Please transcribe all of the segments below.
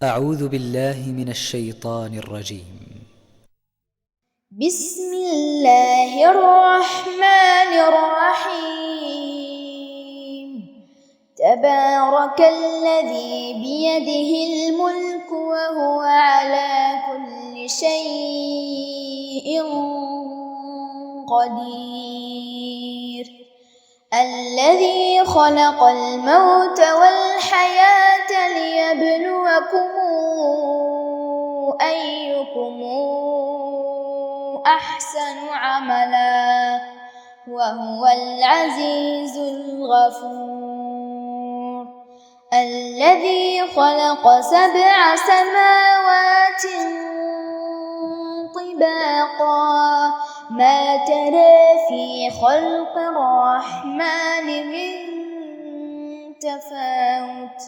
أعوذ بالله من الشيطان الرجيم. بسم الله الرحمن الرحيم. تبارك الذي بيده الملك وهو على كل شيء قدير. الذي خلق الموت والحياة ليبلوكم أيكم أحسن عملا وهو العزيز الغفور. الذي خلق 7 سماوات طباقا ما ترى في خلق الرحمن من تفاوت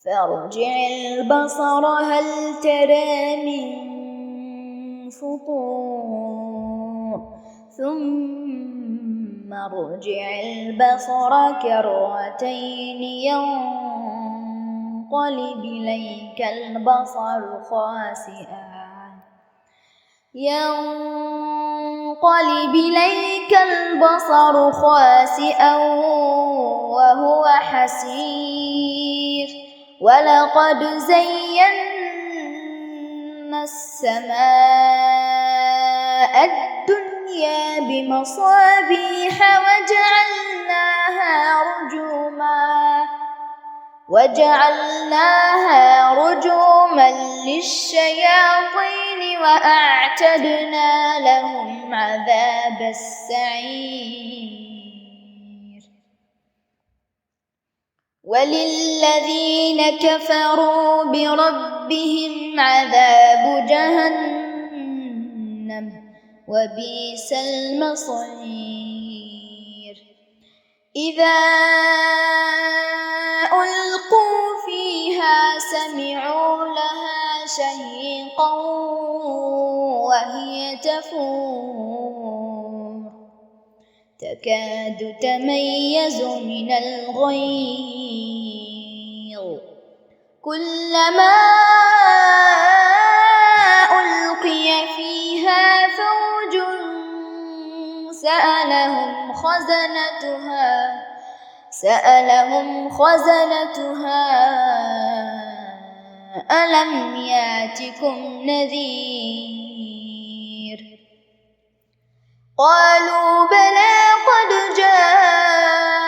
فارجع البصر هل ترى من فطور ثم ارجع البصر كرتين ينقلب إليك البصر خاسئا وهو حسير. ولقد زينا السماء الدنيا بمصابيح وجعلناها رجوما للشياطين وأعتدنا لهم عذاب السعير. وللذين كفروا بربهم عذاب جهنم وبئس المصير. إذا ألقوا فيها سمعوا لها شهيقا وهي تفور تكاد تميز من الغيظ كلما ألقي فيها فوج سألهم خزنتها ألم يأتكم نذير. قالوا بلى قد جاءنا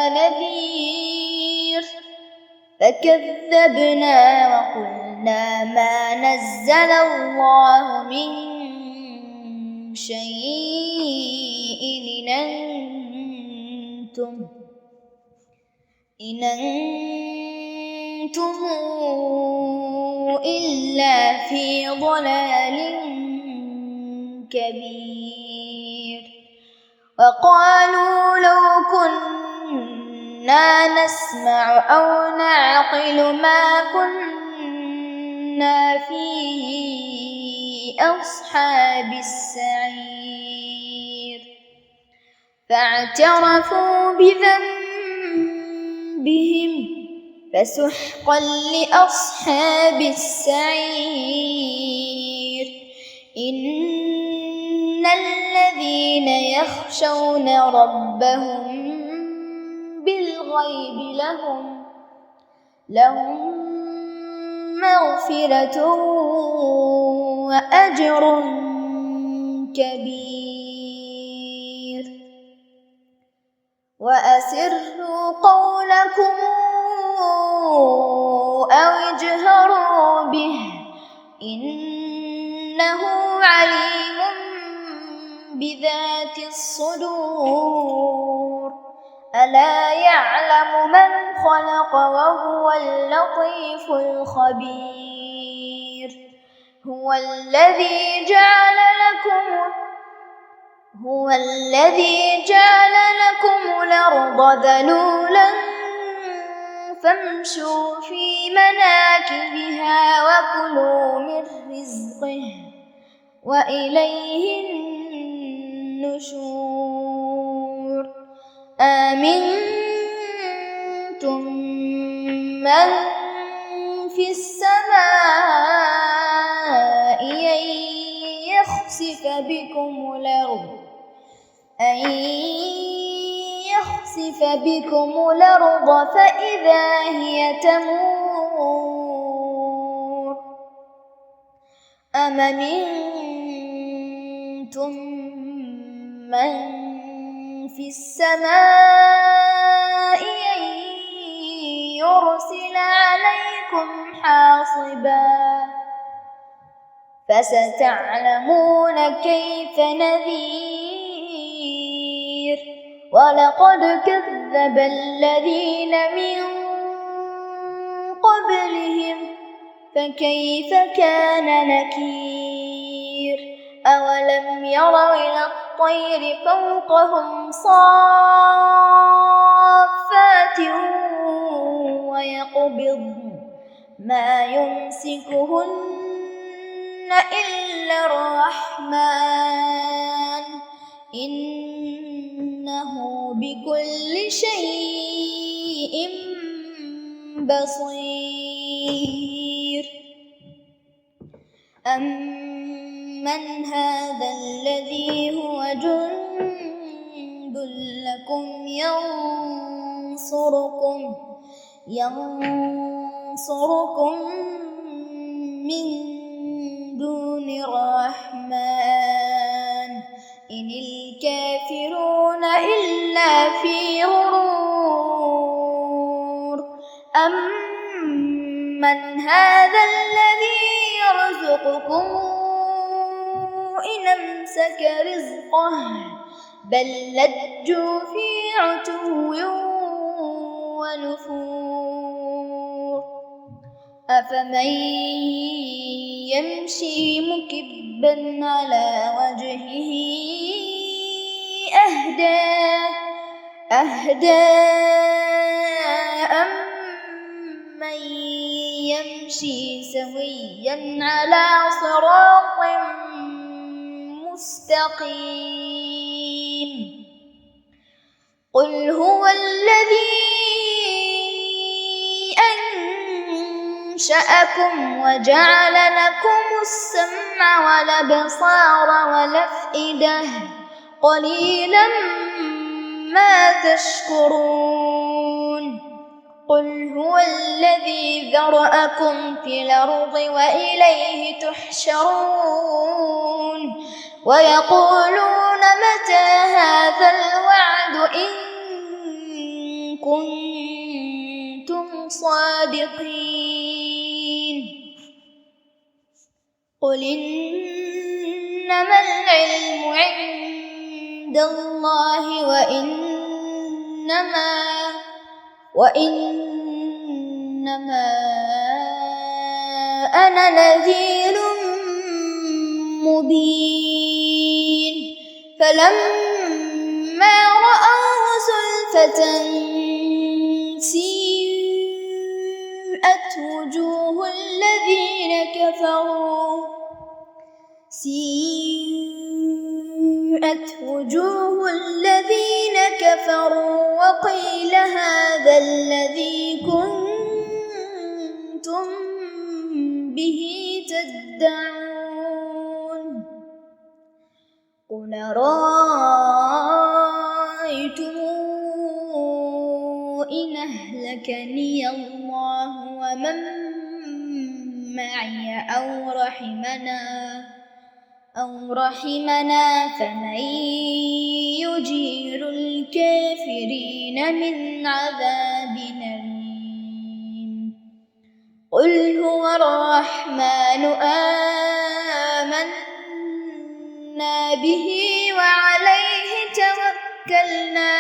نذير فكذبنا وقلنا ما نزل الله من شيء إن أنتم إلا في ضلال كبير. وقالوا لو كنا نسمع أو نعقل ما كنا في أصحاب السعير. فاعترفوا بذنبهم فسحقا لأصحاب السعير. إن الذين يخشون ربهم بالغيب لهم مغفرة وأجر كبير. وأسروا قولكم أو اجهروا به إنه عليم بذات الصدور. ألا يعلم من خلق وهو اللطيف الخبير. هو الذي جعل لكم الأرض ذلولا فامشوا في مناكبها وكلوا من رزقه وإليه النشور. آمنتم من في السماء أن يخسف بكم الأرض فإذا هي تمور أم أمنتم من في السماء أن يرسل عليكم حاصبا فستعلمون كيف نذير ولقد كذب الذين من قبلهم فكيف كان نكير أولم يروا إلى الطير فوقهم صافات ويقبضن ما يمسكهن إلا الرحمن إنه بكل شيء بصير أمن هذا الذي هو جند لكم ينصركم من دون الرحمن إن الكافرون إلا في غرور أمن هذا الذي يرزقكم إن أمسك رزقه بل لجوا في عتو ونفور أفمن يمشي مكبا على وجهه أهدى أمن يمشي سويا على صراط مستقيم قل هو الذي أنشأكم وجعل لكم السمع والأبصار والأفئدة قليلا ما تشكرون قل هو الذي ذرأكم في الأرض وإليه تحشرون ويقولون متى هذا الوعد إن كنتم صادقين قل إنما العلم عند الله وإنما أنا نذير مبين فلما رأوه زلفة سيئت وجوه الذين كفروا وقيل هذا الذي كنتم به تدعون قل رأيتم إن أهلكني الله ومن معي أو رحمنا فمن يجير الكافرين من عذاب أليم قل هو الرحمن آمنا به وعليه توكلنا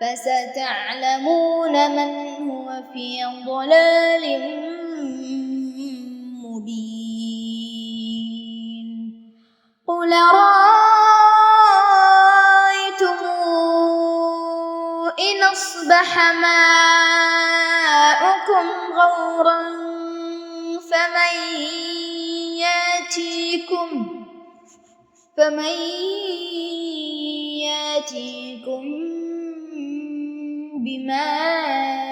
فستعلمون من هو في ضلال مبين قل رأيتم إن أصبح ماؤكم غورا فمن ياتيكم بماء